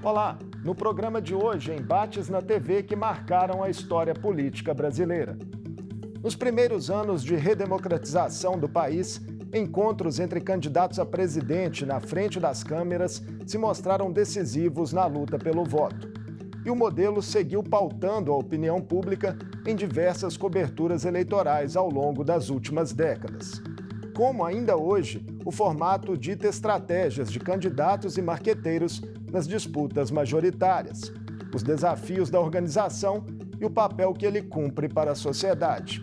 Olá, no programa de hoje, embates na TV que marcaram a história política brasileira. Nos primeiros anos de redemocratização do país, encontros entre candidatos a presidente na frente das câmeras se mostraram decisivos na luta pelo voto. E o modelo seguiu pautando a opinião pública em diversas coberturas eleitorais ao longo das últimas décadas. Como ainda hoje, o formato dita estratégias de candidatos e marqueteiros nas disputas majoritárias, os desafios da organização e o papel que ele cumpre para a sociedade.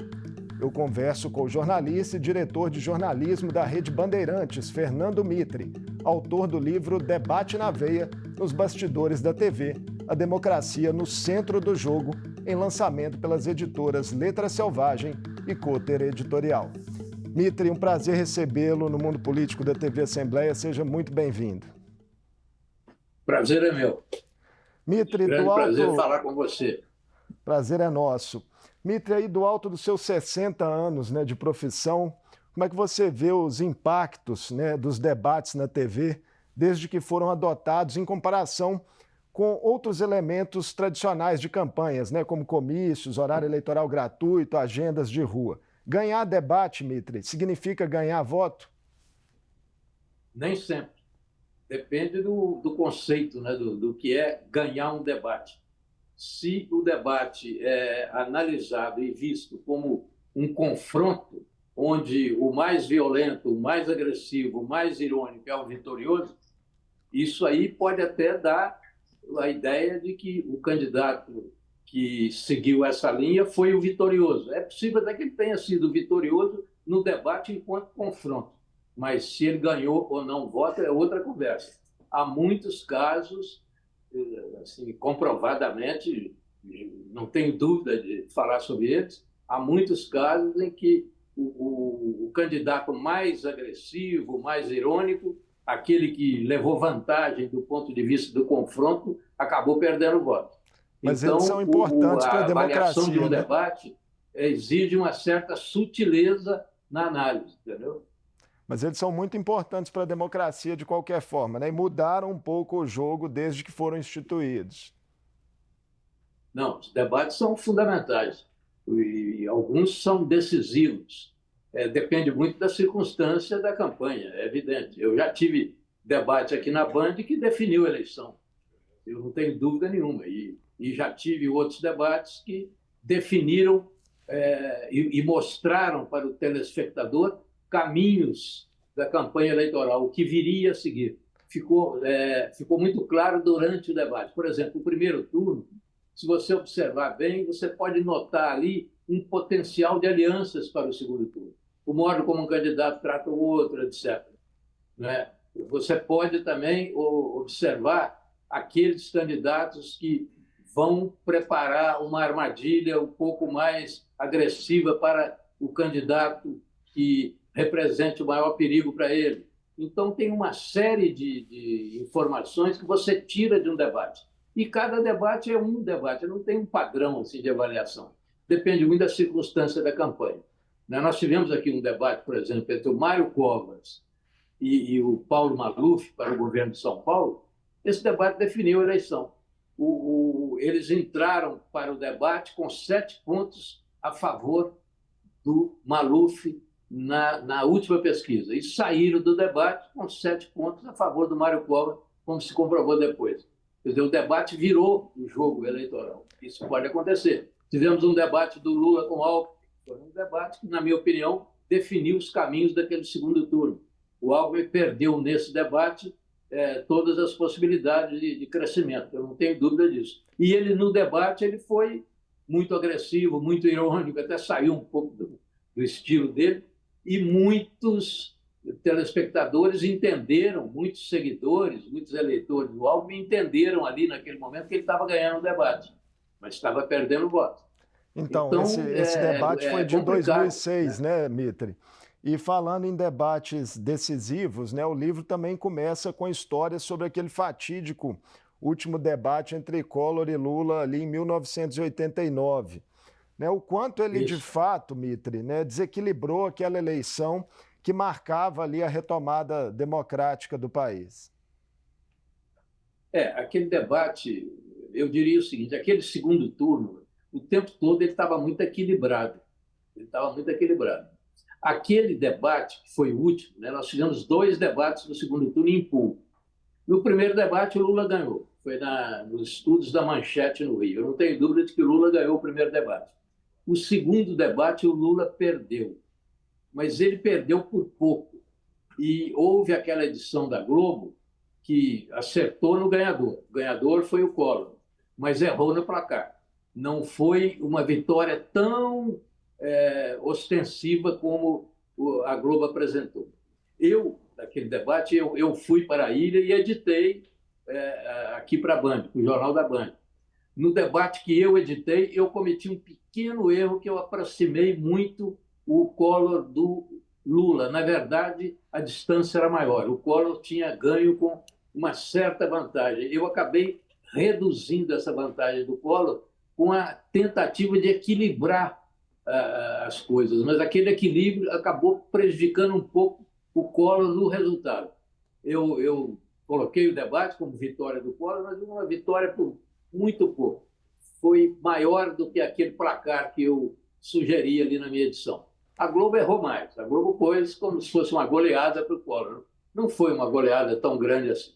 Eu converso com o jornalista e diretor de jornalismo da Rede Bandeirantes, Fernando Mitre, autor do livro Debate na Veia, nos bastidores da TV, a democracia no centro do jogo, em lançamento pelas editoras Letra Selvagem e Cotter Editorial. Mitre, um prazer recebê-lo no Mundo Político da TV Assembleia. Seja muito bem-vindo. Prazer é meu. Mitre, grande prazer falar com você. Prazer é nosso. Mitre, aí do alto dos seus 60 anos de profissão, como é que você vê os impactos dos debates na TV desde que foram adotados em comparação com outros elementos tradicionais de campanhas, como comícios, horário eleitoral gratuito, agendas de rua? Ganhar debate, Mitre, significa ganhar voto? Nem sempre. Depende do conceito, do que é ganhar um debate. Se o debate é analisado e visto como um confronto, onde o mais violento, o mais agressivo, o mais irônico é o vitorioso, isso aí pode até dar a ideia de que o candidato que seguiu essa linha foi o vitorioso. É possível até que ele tenha sido vitorioso no debate enquanto confronto, mas se ele ganhou ou não voto é outra conversa. Há muitos casos, assim, comprovadamente, não tenho dúvida de falar sobre eles, há muitos casos em que o candidato mais agressivo, mais irônico, aquele que levou vantagem do ponto de vista do confronto, acabou perdendo o voto. Mas então, eles são importantes para a democracia. A avaliação de um debate exige uma certa sutileza na análise, entendeu? Mas eles são muito importantes para a democracia de qualquer forma, e mudaram um pouco o jogo desde que foram instituídos. Não, os debates são fundamentais e alguns são decisivos. Depende muito da circunstância da campanha, é evidente. Eu já tive debate aqui na Band que definiu a eleição, eu não tenho dúvida nenhuma. E já tive outros debates que definiram e mostraram para o telespectador caminhos da campanha eleitoral, o que viria a seguir. Ficou muito claro durante o debate. Por exemplo, o primeiro turno, se você observar bem, você pode notar ali um potencial de alianças para o segundo turno. O modo como um candidato trata o outro, etc. Você pode também observar aqueles candidatos que vão preparar uma armadilha um pouco mais agressiva para o candidato que represente o maior perigo para ele. Então, tem uma série de informações que você tira de um debate. E cada debate é um debate, não tem um padrão assim, de avaliação. Depende muito da circunstância da campanha. Nós tivemos aqui um debate, por exemplo, entre o Mário Covas e o Paulo Maluf para o governo de São Paulo. Esse debate definiu a eleição. Eles entraram para o debate com 7 pontos a favor do Maluf na última pesquisa e saíram do debate com 7 pontos a favor do Mário Covas, como se comprovou depois. Quer dizer, o debate virou o jogo eleitoral. Isso pode acontecer. Tivemos um debate do Lula com o Alckmin. Foi um debate que, na minha opinião, definiu os caminhos daquele segundo turno. O Alckmin perdeu nesse debate todas as possibilidades de crescimento, eu não tenho dúvida disso. E ele, no debate, ele foi muito agressivo, muito irônico, até saiu um pouco do estilo dele, e muitos telespectadores entenderam, muitos seguidores, muitos eleitores do Alckmin entenderam ali naquele momento que ele estava ganhando o debate, mas estava perdendo o voto. Então esse debate foi de 2006, Mitre? E falando em debates decisivos, o livro também começa com histórias sobre aquele fatídico último debate entre Collor e Lula ali em 1989. O quanto ele, de fato, Mitre, desequilibrou aquela eleição que marcava ali a retomada democrática do país. Aquele debate, eu diria o seguinte, aquele segundo turno, o tempo todo ele estava muito equilibrado. Ele estava muito equilibrado. Aquele debate, que foi o último, né, nós fizemos 2 debates no segundo turno em pool. No primeiro debate, o Lula ganhou. Foi nos estudos da Manchete, no Rio. Eu não tenho dúvida de que o Lula ganhou o primeiro debate. O segundo debate, o Lula perdeu. Mas ele perdeu por pouco. E houve aquela edição da Globo que acertou no ganhador. O ganhador foi o Collor, mas errou no placar. Não foi uma vitória tão ostensiva como a Globo apresentou. Naquele debate, eu fui para a ilha e editei aqui para a Band, para o Jornal da Band. No debate que eu editei, eu cometi um pequeno erro que eu aproximei muito o Collor do Lula. Na verdade, a distância era maior. O Collor tinha ganho com uma certa vantagem. Eu acabei reduzindo essa vantagem do Collor com a tentativa de equilibrar as coisas, mas aquele equilíbrio acabou prejudicando um pouco o Collor no resultado. Eu coloquei o debate como vitória do Collor, mas uma vitória por muito pouco. Foi maior do que aquele placar que eu sugeri ali na minha edição. A Globo errou mais. A Globo pôs como se fosse uma goleada para o Collor. Não foi uma goleada tão grande assim.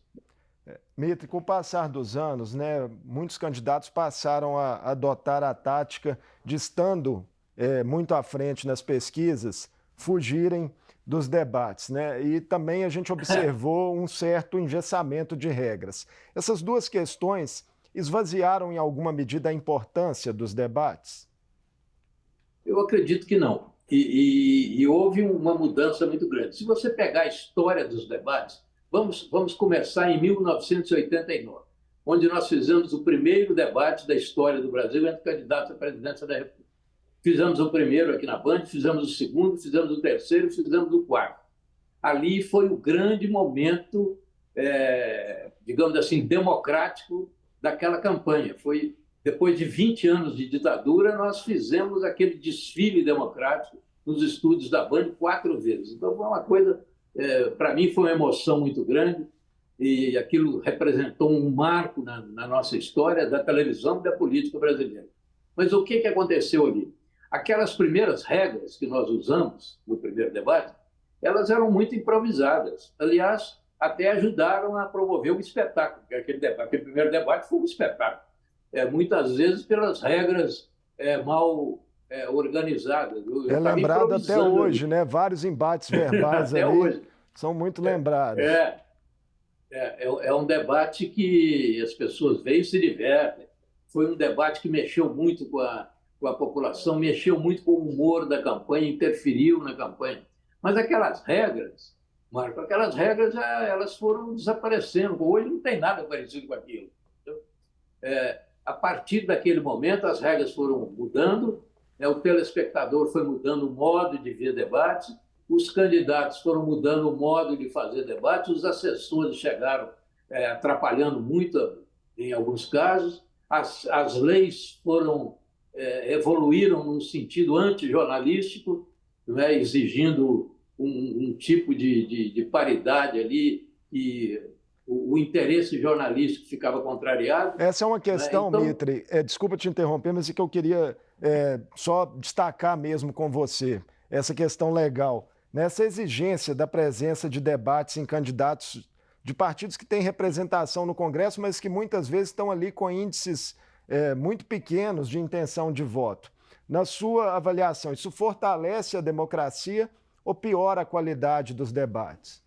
Mitre, com o passar dos anos, né, muitos candidatos passaram a adotar a tática de, estando muito à frente nas pesquisas, fugirem dos debates, né? E também a gente observou um certo engessamento de regras. Essas duas questões esvaziaram em alguma medida a importância dos debates? Eu acredito que não. E houve uma mudança muito grande. Se você pegar a história dos debates, vamos começar em 1989, onde nós fizemos o primeiro debate da história do Brasil entre candidatos à presidência da República. Fizemos o primeiro aqui na Band, fizemos o segundo, fizemos o terceiro, fizemos o quarto. Ali foi o grande momento, digamos assim, democrático daquela campanha. Foi depois de 20 anos de ditadura, nós fizemos aquele desfile democrático nos estúdios da Band 4 vezes. Então, foi uma coisa, para mim, foi uma emoção muito grande e aquilo representou um marco na nossa história da televisão e da política brasileira. Mas o que aconteceu ali? Aquelas primeiras regras que nós usamos no primeiro debate, elas eram muito improvisadas. Aliás, até ajudaram a promover um espetáculo, porque aquele primeiro debate foi um espetáculo. Muitas vezes pelas regras mal organizadas. É lembrado até hoje, né? Vários embates verbais ali hoje são muito lembrados. É um debate que as pessoas veem e se divertem. Foi um debate que mexeu muito com a população, mexeu muito com o humor da campanha, interferiu na campanha. Mas aquelas regras, Marco, elas foram desaparecendo. Hoje não tem nada parecido com aquilo. A partir daquele momento, as regras foram mudando, o telespectador foi mudando o modo de ver debate, os candidatos foram mudando o modo de fazer debate, os assessores chegaram atrapalhando muito em alguns casos, as leis evoluíram num sentido antijornalístico, né, exigindo um tipo de paridade ali e o interesse jornalístico ficava contrariado. Essa é uma questão, né? Então, Mitre, desculpa te interromper, mas é que eu queria só destacar mesmo com você, essa questão legal. Nessa exigência da presença de debates em candidatos de partidos que têm representação no Congresso, mas que muitas vezes estão ali com índices muito pequenos de intenção de voto. Na sua avaliação, isso fortalece a democracia ou piora a qualidade dos debates?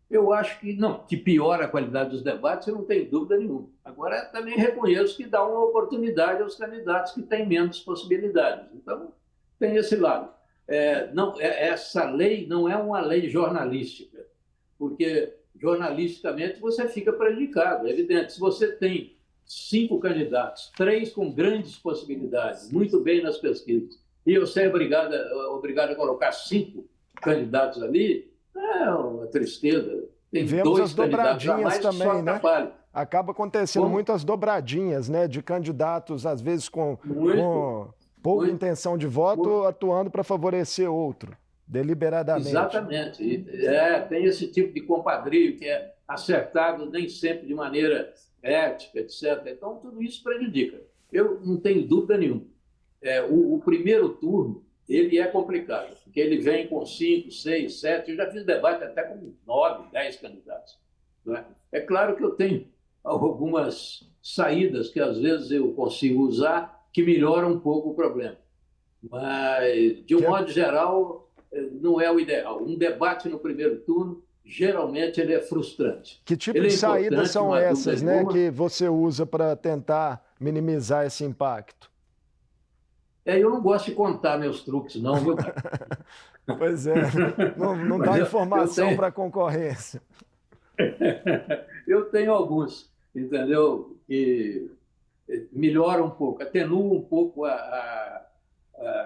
Eu acho que não, que piora a qualidade dos debates, eu não tenho dúvida nenhuma. Agora, também reconheço que dá uma oportunidade aos candidatos que têm menos possibilidades. Então, tem esse lado. Essa lei não é uma lei jornalística, porque jornalisticamente você fica prejudicado. É evidente, se você tem 5 candidatos, 3 com grandes possibilidades, muito bem nas pesquisas, e você é obrigado a colocar 5 candidatos ali, é uma tristeza. Tem vemos 2 as dobradinhas também, né? Acaba acontecendo muitas dobradinhas, né? De candidatos, às vezes com pouca intenção de voto, atuando para favorecer outro, deliberadamente. Exatamente. Tem esse tipo de compadrio, que é acertados nem sempre de maneira ética, etc. Então, tudo isso prejudica. Eu não tenho dúvida nenhuma. O primeiro turno ele é complicado, porque ele vem com 5, 6, 7, eu já fiz debate até com 9, 10 candidatos. Não é? É claro que eu tenho algumas saídas que às vezes eu consigo usar que melhoram um pouco o problema. Mas, de um modo geral, não é o ideal. Um debate no primeiro turno, geralmente, ele é frustrante. Que tipo Ele de é saídas são essas, né, nenhuma. que você usa para tentar minimizar esse impacto? Eu não gosto de contar meus truques, não, viu, cara? Pois é, não Mas dá informação para a concorrência. Eu tenho alguns, entendeu? Que melhoram um pouco, atenuam um pouco a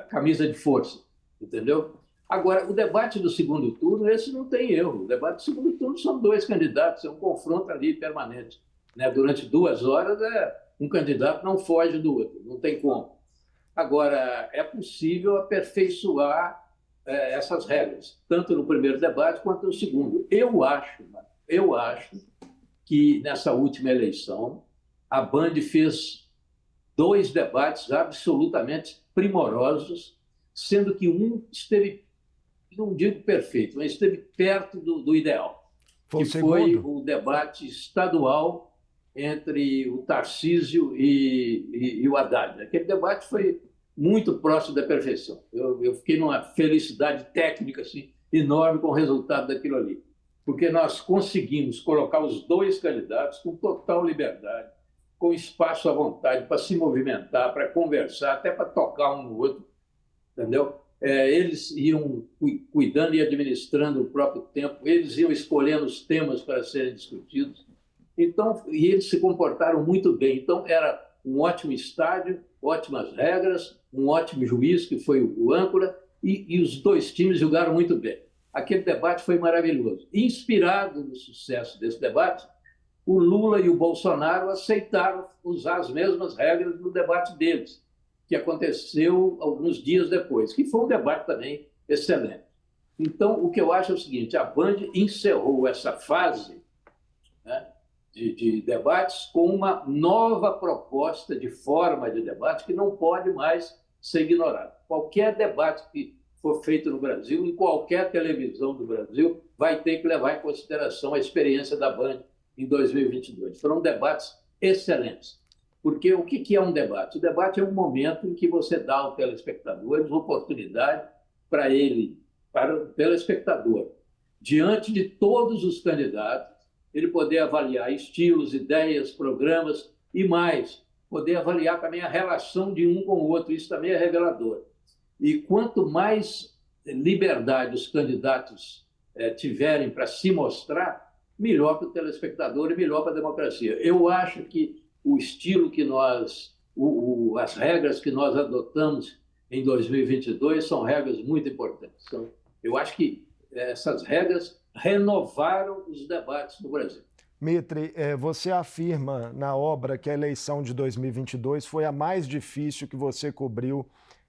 camisa de força, entendeu? Agora, o debate do segundo turno, esse não tem erro. O debate do segundo turno são 2 candidatos, é um confronto ali permanente. Né? Durante 2 horas, um candidato não foge do outro, não tem como. Agora, é possível aperfeiçoar essas regras, tanto no primeiro debate quanto no segundo. Eu acho que nessa última eleição, a Band fez 2 debates absolutamente primorosos, sendo que um esteve, não digo perfeito, mas esteve perto do ideal, Foi que foi o debate estadual entre o Tarcísio e o Haddad. Aquele debate foi muito próximo da perfeição. Eu fiquei numa felicidade técnica assim, enorme com o resultado daquilo ali, porque nós conseguimos colocar os 2 candidatos com total liberdade, com espaço à vontade para se movimentar, para conversar, até para tocar um no outro, entendeu? Eles iam cuidando e administrando o próprio tempo, eles iam escolhendo os temas para serem discutidos. Então, e eles se comportaram muito bem. Então, era um ótimo estádio, ótimas regras, um ótimo juiz, que foi o âncora, e os 2 times jogaram muito bem. Aquele debate foi maravilhoso. Inspirado no sucesso desse debate, o Lula e o Bolsonaro aceitaram usar as mesmas regras no debate deles, que aconteceu alguns dias depois, que foi um debate também excelente. Então, o que eu acho é o seguinte, a Band encerrou essa fase, né, de debates com uma nova proposta de forma de debate que não pode mais ser ignorada. Qualquer debate que for feito no Brasil, em qualquer televisão do Brasil, vai ter que levar em consideração a experiência da Band em 2022. Foram debates excelentes. Porque o que é um debate? O debate é um momento em que você dá ao telespectador uma oportunidade para o telespectador, diante de todos os candidatos, ele poder avaliar estilos, ideias, programas e mais, poder avaliar também a relação de um com o outro. Isso também é revelador. E quanto mais liberdade os candidatos tiverem para se mostrar, melhor para o telespectador e melhor para a democracia. Eu acho que o estilo que as regras que nós adotamos em 2022 são regras muito importantes. Então, eu acho que essas regras renovaram os debates no Brasil. Mitre, você afirma na obra que a eleição de 2022 foi a mais difícil que você cobriu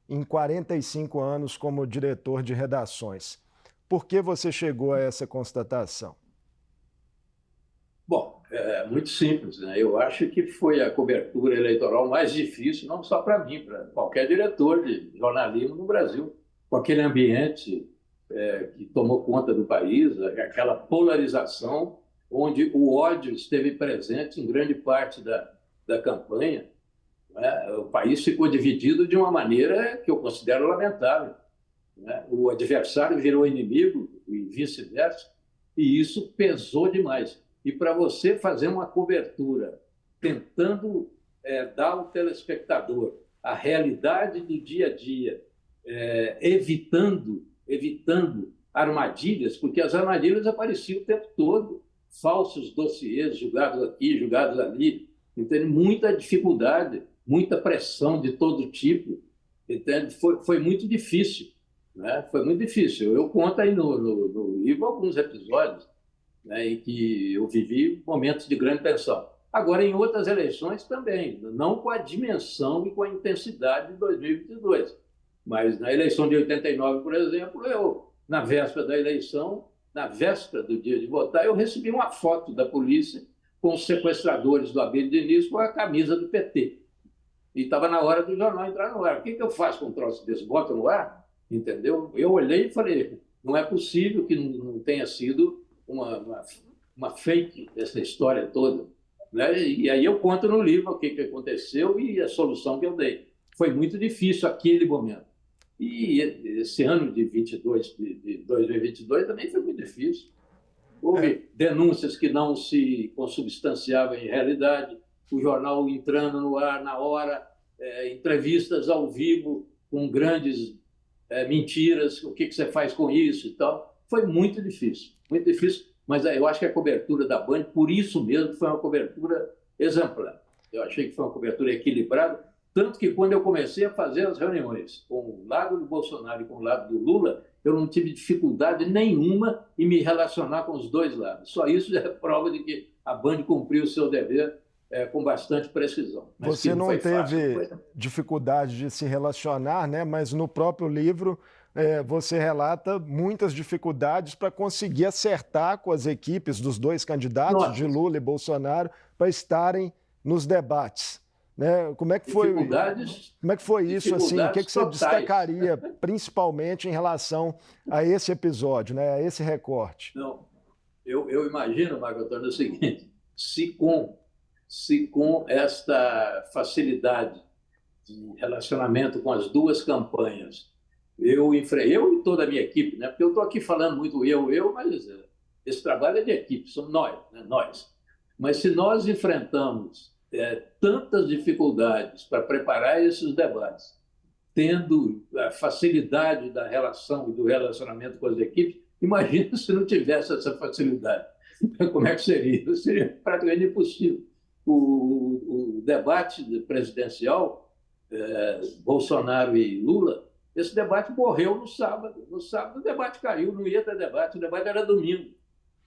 em 45 anos como diretor de redações. Por que você chegou a essa constatação? Bom, é muito simples, né? Eu acho que foi a cobertura eleitoral mais difícil, não só para mim, para qualquer diretor de jornalismo no Brasil, com aquele ambiente que tomou conta do país, aquela polarização, onde o ódio esteve presente em grande parte da campanha. Né? O país ficou dividido de uma maneira que eu considero lamentável. Né? O adversário virou inimigo e vice-versa, e isso pesou demais. E para você fazer uma cobertura tentando dar ao telespectador a realidade do dia a dia, evitando armadilhas, porque as armadilhas apareciam o tempo todo, falsos dossiês jogados aqui, jogados ali, entende? Muita dificuldade, muita pressão de todo tipo, entende? Foi muito difícil, né? Foi muito difícil. Eu conto aí no livro alguns episódios, né, em que eu vivi momentos de grande tensão. Agora, em outras eleições também, não com a dimensão e com a intensidade de 2022. Mas na eleição de 89, por exemplo, na véspera da eleição, na véspera do dia de votar, eu recebi uma foto da polícia com os sequestradores do Abílio Diniz com a camisa do PT. E estava na hora do jornal entrar no ar. O que eu faço com um troço desse? Boto no ar? Entendeu? Eu olhei e falei, não é possível que não tenha sido uma fake essa história toda. Né? E aí eu conto no livro o que aconteceu e a solução que eu dei. Foi muito difícil aquele momento. E esse ano de 2022 também foi muito difícil. Houve denúncias que não se consubstanciavam em realidade, o jornal entrando no ar na hora, entrevistas ao vivo com grandes mentiras, o que você faz com isso e tal. Foi muito difícil, mas eu acho que a cobertura da Band, por isso mesmo, foi uma cobertura exemplar. Eu achei que foi uma cobertura equilibrada, tanto que quando eu comecei a fazer as reuniões com o lado do Bolsonaro e com o lado do Lula, eu não tive dificuldade nenhuma em me relacionar com os dois lados. Só isso é prova de que a Band cumpriu o seu dever com bastante precisão. Mas você não teve dificuldade de se relacionar, né? Mas no próprio livro você relata muitas dificuldades para conseguir acertar com as equipes dos dois candidatos, de Lula e Bolsonaro, para estarem nos debates. Né? Como é que foi isso? Assim, o que você destacaria principalmente em relação a esse episódio, né? A esse recorte? Não, eu imagino, Marco Antônio, o seguinte: se com esta facilidade de relacionamento com as duas campanhas, eu e toda a minha equipe, né? Porque eu estou aqui falando muito mas esse trabalho é de equipe, somos nós, né? Nós. Mas se nós enfrentamos tantas dificuldades para preparar esses debates, tendo a facilidade da relação e do relacionamento com as equipes, imagina se não tivesse essa facilidade. Como é que seria? Seria praticamente impossível. O debate presidencial, Bolsonaro e Lula, esse debate morreu no sábado. No sábado o debate caiu, não ia ter debate, o debate era domingo.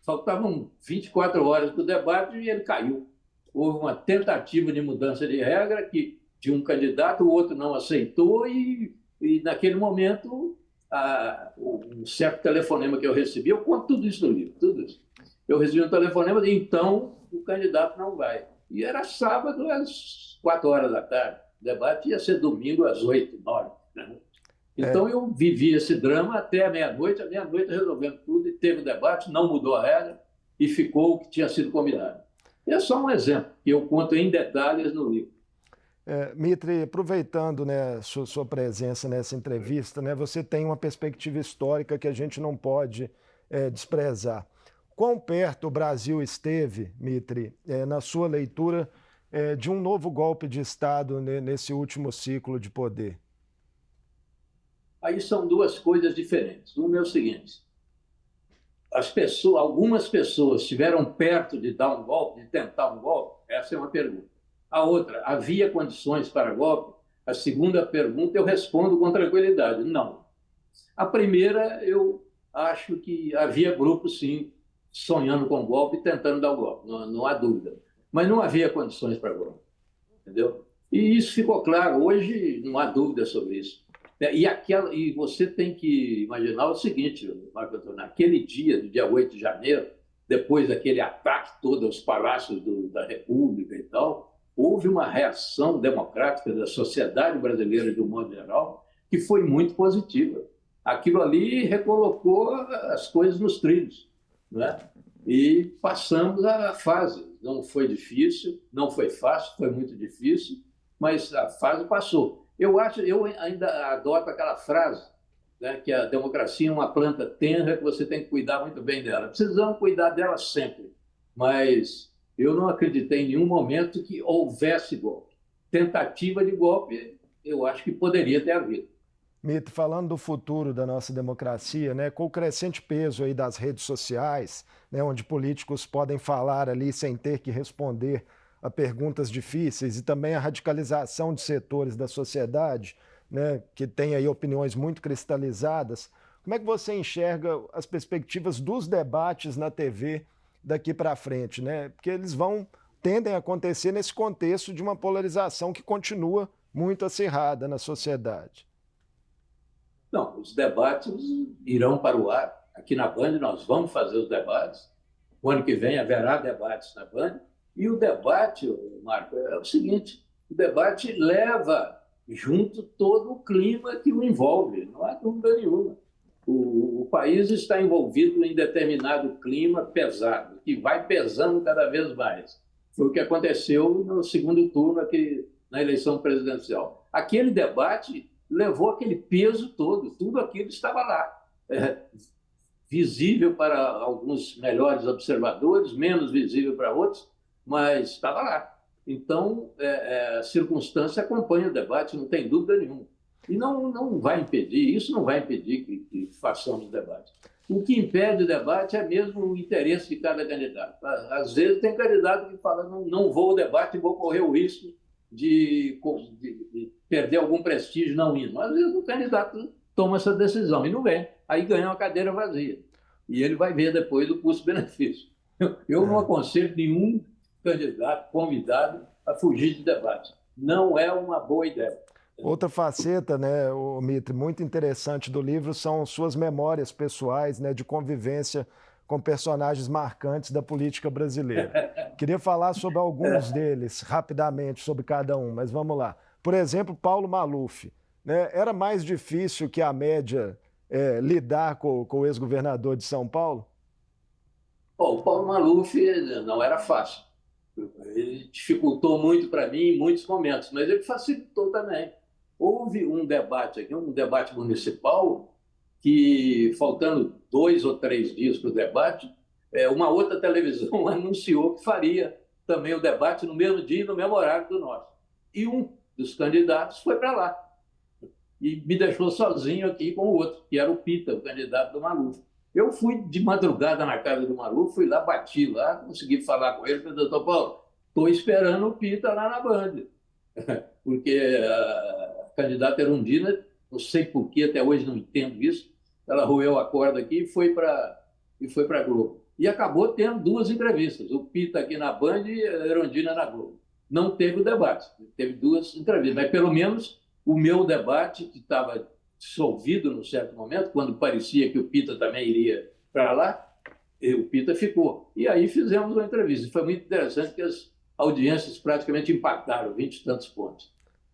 Faltavam 24 horas para o debate e ele caiu. Houve uma tentativa de mudança de regra de um candidato, o outro não aceitou e naquele momento, um certo telefonema que eu recebi, eu conto tudo isso no livro, tudo isso. Eu recebi um telefonema de então o candidato não vai. E era sábado às 4 horas da tarde. O debate ia ser domingo às 8, 9. Né? Então eu vivi esse drama até a meia-noite resolvendo tudo e teve o debate, não mudou a regra e ficou o que tinha sido combinado. E é só um exemplo que eu conto em detalhes no livro. Mitre, aproveitando, né, sua presença nessa entrevista, né, você tem uma perspectiva histórica que a gente não pode desprezar. Quão perto o Brasil esteve, Mitre, na sua leitura, de um novo golpe de Estado nesse último ciclo de poder? Aí são duas coisas diferentes. Uma é o seguinte: algumas pessoas estiveram perto de dar um golpe, de tentar um golpe? Essa é uma pergunta. A outra, havia condições para golpe? A segunda pergunta eu respondo com tranquilidade: não. A primeira, eu acho que havia grupos, sim, sonhando com golpe e tentando dar o golpe, não há dúvida. Mas não havia condições para golpe, entendeu? E isso ficou claro. Hoje não há dúvida sobre isso. E você tem que imaginar o seguinte, Marco Antônio: naquele dia, do dia 8 de janeiro, depois daquele ataque todo aos palácios da República e tal, houve uma reação democrática da sociedade brasileira, de um modo geral, que foi muito positiva. Aquilo ali recolocou as coisas nos trilhos, né? E passamos a fase. Não foi difícil, não foi fácil, foi muito difícil, mas a fase passou. Eu ainda adoto aquela frase, né, que a democracia é uma planta tenra que você tem que cuidar muito bem dela. Precisamos cuidar dela sempre, mas eu não acreditei em nenhum momento que houvesse golpe. Tentativa de golpe, eu acho que poderia ter havido. Mitre, falando do futuro da nossa democracia, né, com o crescente peso aí das redes sociais, né, onde políticos podem falar ali sem ter que responder a perguntas difíceis, e também a radicalização de setores da sociedade, né, que tem aí opiniões muito cristalizadas, como é que você enxerga as perspectivas dos debates na TV daqui para frente, né? Porque eles tendem a acontecer nesse contexto de uma polarização que continua muito acirrada na sociedade. Não, os debates irão para o ar. aqui na Band nós vamos fazer os debates. O ano que vem haverá debates na Band. E o debate, Marco, é o seguinte: o debate leva junto todo o clima que o envolve, não há dúvida nenhuma. O país está envolvido em determinado clima pesado, que vai pesando cada vez mais. Foi o que aconteceu no segundo turno aqui na eleição presidencial. Aquele debate levou aquele peso todo, tudo aquilo estava lá. Visível para alguns melhores observadores, menos visível para outros, mas estava lá. Então, a circunstância acompanha o debate, não tem dúvida nenhuma. E não vai impedir, isso não vai impedir que façamos debate. O que impede o debate é mesmo o interesse de cada candidato. Às vezes tem candidato que fala, não vou ao debate e vou correr o risco de perder algum prestígio não indo. Às vezes o candidato toma essa decisão e não vem. Aí ganha uma cadeira vazia. E ele vai ver depois o custo-benefício. Eu não aconselho nenhum candidato convidado a fugir de debate. Não é uma boa ideia. Outra faceta, né, Mitre, muito interessante do livro são suas memórias pessoais, né, de convivência com personagens marcantes da política brasileira. Queria falar sobre alguns deles, rapidamente, sobre cada um, mas vamos lá. Por exemplo, Paulo Maluf. Né, era mais difícil que a média lidar com o ex-governador de São Paulo? Bom, o Paulo Maluf não era fácil. Ele dificultou muito para mim em muitos momentos, mas ele facilitou também. Houve um debate aqui, um debate municipal, que, faltando 2 ou 3 dias para o debate, uma outra televisão anunciou que faria também o debate no mesmo dia e no mesmo horário do nosso. E um dos candidatos foi para lá e me deixou sozinho aqui com o outro, que era o Pita, o candidato do Maluf. Eu fui de madrugada na casa do Maluf, fui lá, bati lá, consegui falar com ele, falei, doutor Paulo, estou esperando o Pita lá na Band, porque a candidata Erundina, não sei por que, até hoje não entendo isso, ela roeu a corda aqui e foi para a Globo. E acabou tendo 2 entrevistas, o Pita aqui na Band e a Erundina na Globo. Não teve o debate, teve 2 entrevistas, mas pelo menos o meu debate, que estava dissolvido num certo momento, quando parecia que o Pita também iria para lá, o Pita ficou. E aí fizemos uma entrevista. Foi muito interessante que as audiências praticamente empataram, 20 e tantos pontos.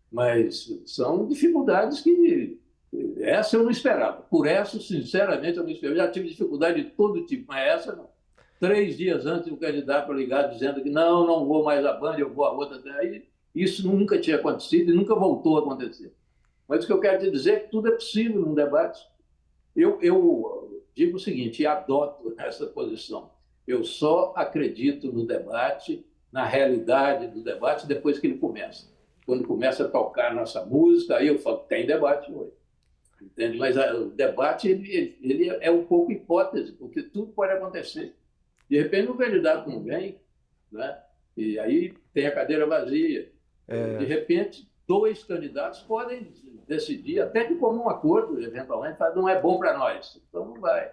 Mas são dificuldades que... Essa eu não esperava. Por essa, sinceramente, eu não esperava. Eu já tive dificuldade de todo tipo, mas essa não. 3 dias antes, o candidato ligado dizendo que não vou mais à Band, eu vou à outra. Aí, isso nunca tinha acontecido e nunca voltou a acontecer. Mas o que eu quero te dizer é que tudo é possível num debate. Eu digo o seguinte, e adoto essa posição. Eu só acredito no debate, na realidade do debate, depois que ele começa. Quando começa a tocar a nossa música, aí eu falo, tem debate hoje. Entende? Mas o debate ele é um pouco hipótese, porque tudo pode acontecer. De repente, um candidato não vem, né? E aí tem a cadeira vazia. De repente, 2 candidatos podem decidir, até de comum acordo, eventualmente, mas não é bom para nós. Então não vai.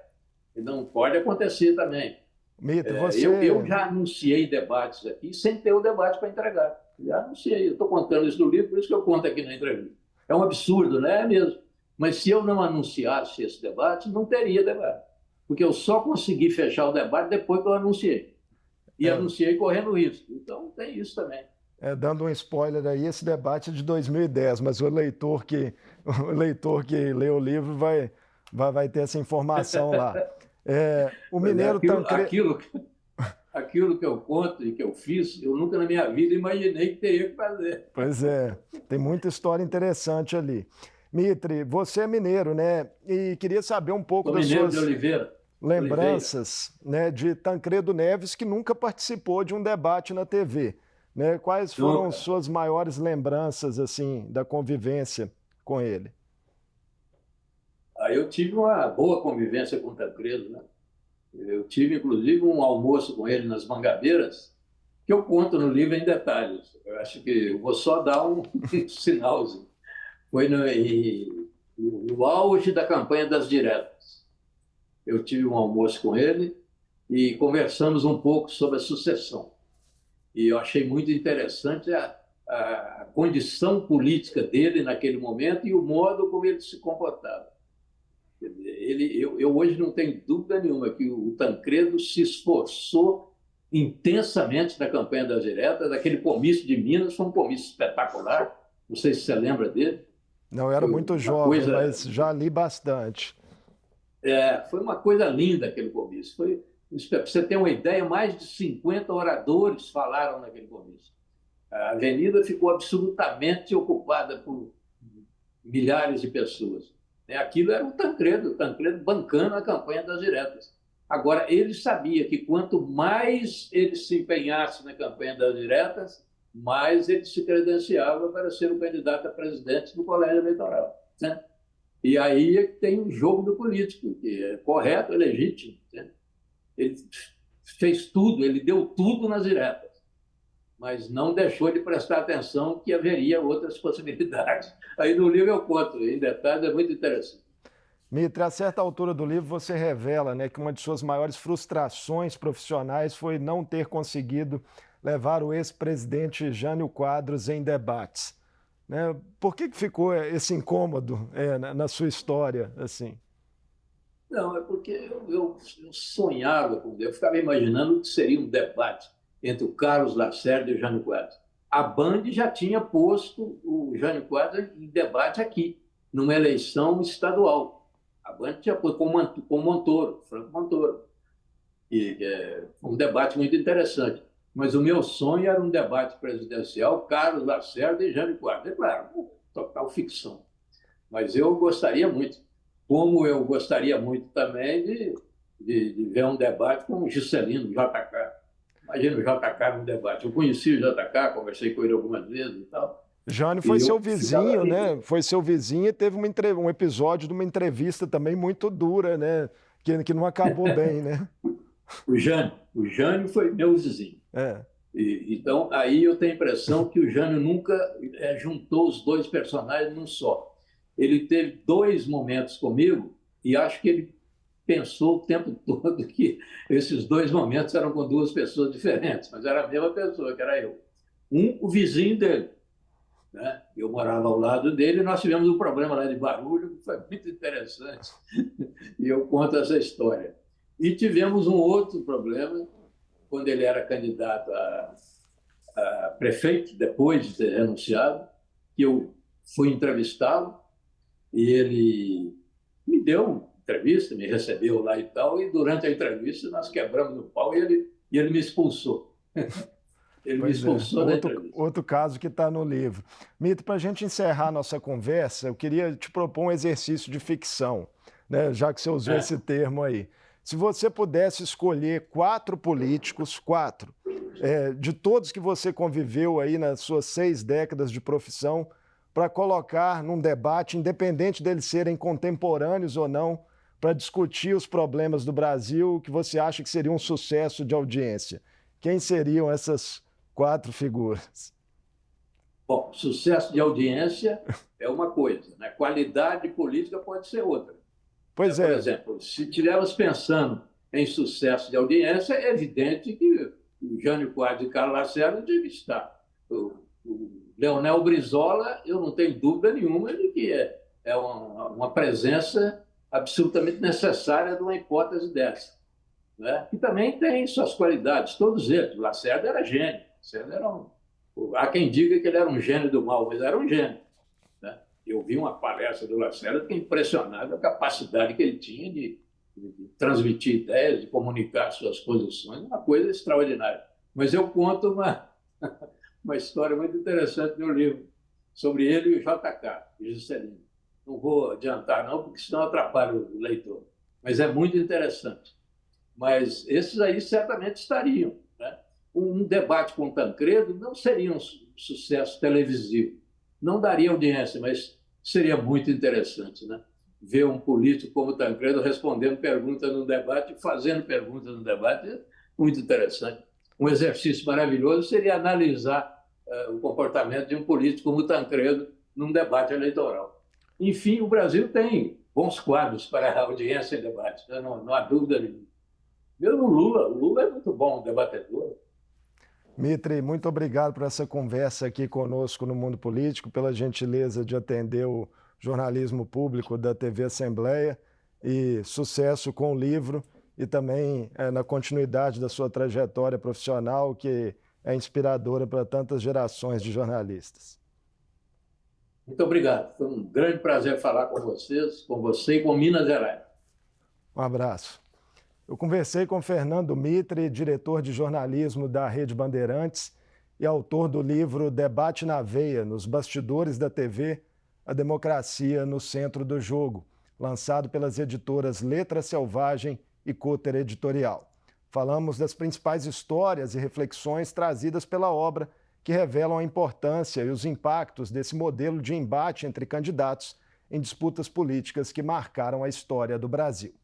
E não pode acontecer também. Mitre, você... eu já anunciei debates aqui sem ter o debate para entregar. Já anunciei. Eu estou contando isso no livro, por isso que eu conto aqui na entrevista. É um absurdo, né? É mesmo. Mas se eu não anunciasse esse debate, não teria debate. Porque eu só consegui fechar o debate depois que eu anunciei. E anunciei correndo risco. Então tem isso também. Dando um spoiler aí, esse debate é de 2010, mas o leitor que lê o livro vai ter essa informação lá. O mineiro aquilo que eu conto e que eu fiz, eu nunca na minha vida imaginei que teria que fazer. Pois é, tem muita história interessante ali. Mitre, você é mineiro, né? E queria saber um pouco das suas lembranças, né, de Tancredo Neves, que nunca participou de um debate na TV. Né? Quais foram suas maiores lembranças assim da convivência com ele? Eu tive uma boa convivência com o Tancredo, né? Eu tive, inclusive, um almoço com ele nas Mangabeiras, que eu conto no livro em detalhes. Eu acho que eu vou só dar um sinalzinho. Foi no auge da campanha das diretas. Eu tive um almoço com ele e conversamos um pouco sobre a sucessão. E eu achei muito interessante a condição política dele naquele momento e o modo como ele se comportava. Eu hoje não tenho dúvida nenhuma que o Tancredo se esforçou intensamente na campanha das diretas. Aquele comício de Minas foi um comício espetacular. Não sei se você lembra dele. Não, eu era muito jovem, mas já li bastante. Foi uma coisa linda aquele comício. Para você ter uma ideia, mais de 50 oradores falaram naquele comício. A avenida ficou absolutamente ocupada por milhares de pessoas. Aquilo era o Tancredo bancando a campanha das diretas. Agora, ele sabia que quanto mais ele se empenhasse na campanha das diretas, mais ele se credenciava para ser o candidato a presidente do colégio eleitoral, né? E aí é que tem o jogo do político, que é correto, é legítimo, né? Ele fez tudo, ele deu tudo nas diretas, mas não deixou de prestar atenção que haveria outras possibilidades. Aí no livro eu conto em detalhes, é muito interessante. Mitre, a certa altura do livro você revela, né, que uma de suas maiores frustrações profissionais foi não ter conseguido levar o ex-presidente Jânio Quadros em debates. Né? Por que ficou esse incômodo na sua história, assim? Não, é porque eu sonhava com eu ficava imaginando que seria um debate entre o Carlos Lacerda e o Jânio Quadros. A Band já tinha posto o Jânio Quadros em debate aqui, numa eleição estadual. A Band tinha posto com Montoro, Franco Montoro. E foi um debate muito interessante. Mas o meu sonho era um debate presidencial, Carlos Lacerda e Jânio Quadros. É claro, total ficção. Mas eu gostaria muito, como eu gostaria muito também de ver um debate com o Juscelino, JK. Imagina o JK no debate. Eu conheci o JK, conversei com ele algumas vezes e tal. Jânio foi seu vizinho, né? Foi seu vizinho e teve um episódio de uma entrevista também muito dura, né? Que não acabou bem, né? O Jânio foi meu vizinho. Então, aí eu tenho a impressão que o Jânio nunca juntou os dois personagens num só. Ele teve 2 momentos comigo e acho que ele pensou o tempo todo que esses 2 momentos eram com 2 pessoas diferentes, mas era a mesma pessoa, que era eu. O vizinho dele, né? Eu morava ao lado dele e nós tivemos um problema lá de barulho que foi muito interessante. E eu conto essa história. E tivemos um outro problema quando ele era candidato a prefeito, depois de ter renunciado, que eu fui entrevistá-lo e ele me deu uma entrevista, me recebeu lá e tal, e durante a entrevista nós quebramos o pau e ele me expulsou. Ele me expulsou da entrevista. Outro caso que está no livro. Mitre, para a gente encerrar a nossa conversa, eu queria te propor um exercício de ficção, né? Já que você usou esse termo aí. Se você pudesse escolher 4 políticos, 4, de todos que você conviveu aí nas suas 6 décadas de profissão, para colocar num debate, independente deles serem contemporâneos ou não, para discutir os problemas do Brasil, que você acha que seria um sucesso de audiência. Quem seriam essas 4 figuras? Bom, sucesso de audiência é uma coisa, né? Qualidade política pode ser outra. Pois Por exemplo, se estivermos pensando em sucesso de audiência, é evidente que o Jânio Quadros e Carlos Lacerda devem estar. O Leonel Brizola, eu não tenho dúvida nenhuma de que é uma presença absolutamente necessária de uma hipótese dessa, né? Que também tem suas qualidades, todos eles. O Lacerda era gênio. Há quem diga que ele era um gênio do mal, mas era um gênio. Eu vi uma palestra do Lacerda, fiquei impressionado com a capacidade que ele tinha de transmitir ideias, de comunicar suas posições, uma coisa extraordinária. Mas eu conto uma história muito interessante no livro, sobre ele e o JK, o Juscelino. Não vou adiantar, não, porque senão atrapalha o leitor. Mas é muito interessante. Mas esses aí certamente estariam, né? Um debate com o Tancredo não seria um sucesso televisivo. Não daria audiência, mas seria muito interessante, né? Ver um político como o Tancredo respondendo perguntas no debate e fazendo perguntas no debate é muito interessante. Um exercício maravilhoso seria analisar o comportamento de um político como o Tancredo num debate eleitoral. Enfim, o Brasil tem bons quadros para a audiência em debate, né? Não há dúvida nenhuma. Mesmo o Lula é muito bom debatedor. Mitre, muito obrigado por essa conversa aqui conosco no Mundo Político, pela gentileza de atender o jornalismo público da TV Assembleia e sucesso com o livro e também na continuidade da sua trajetória profissional, que é inspiradora para tantas gerações de jornalistas. Muito obrigado. Foi um grande prazer falar com vocês, com você e com Minas Gerais. Um abraço. Eu conversei com Fernando Mitre, diretor de jornalismo da Rede Bandeirantes e autor do livro Debate na Veia, nos bastidores da TV, a democracia no centro do jogo, lançado pelas editoras Letra Selvagem e Cotter Editorial. Falamos das principais histórias e reflexões trazidas pela obra, que revelam a importância e os impactos desse modelo de embate entre candidatos em disputas políticas que marcaram a história do Brasil.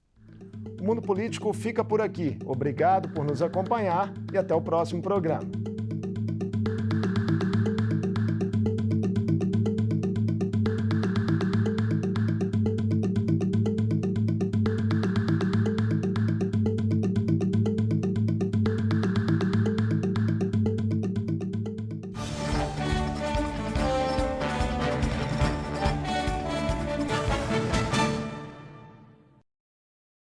O Mundo Político fica por aqui. Obrigado por nos acompanhar e até o próximo programa.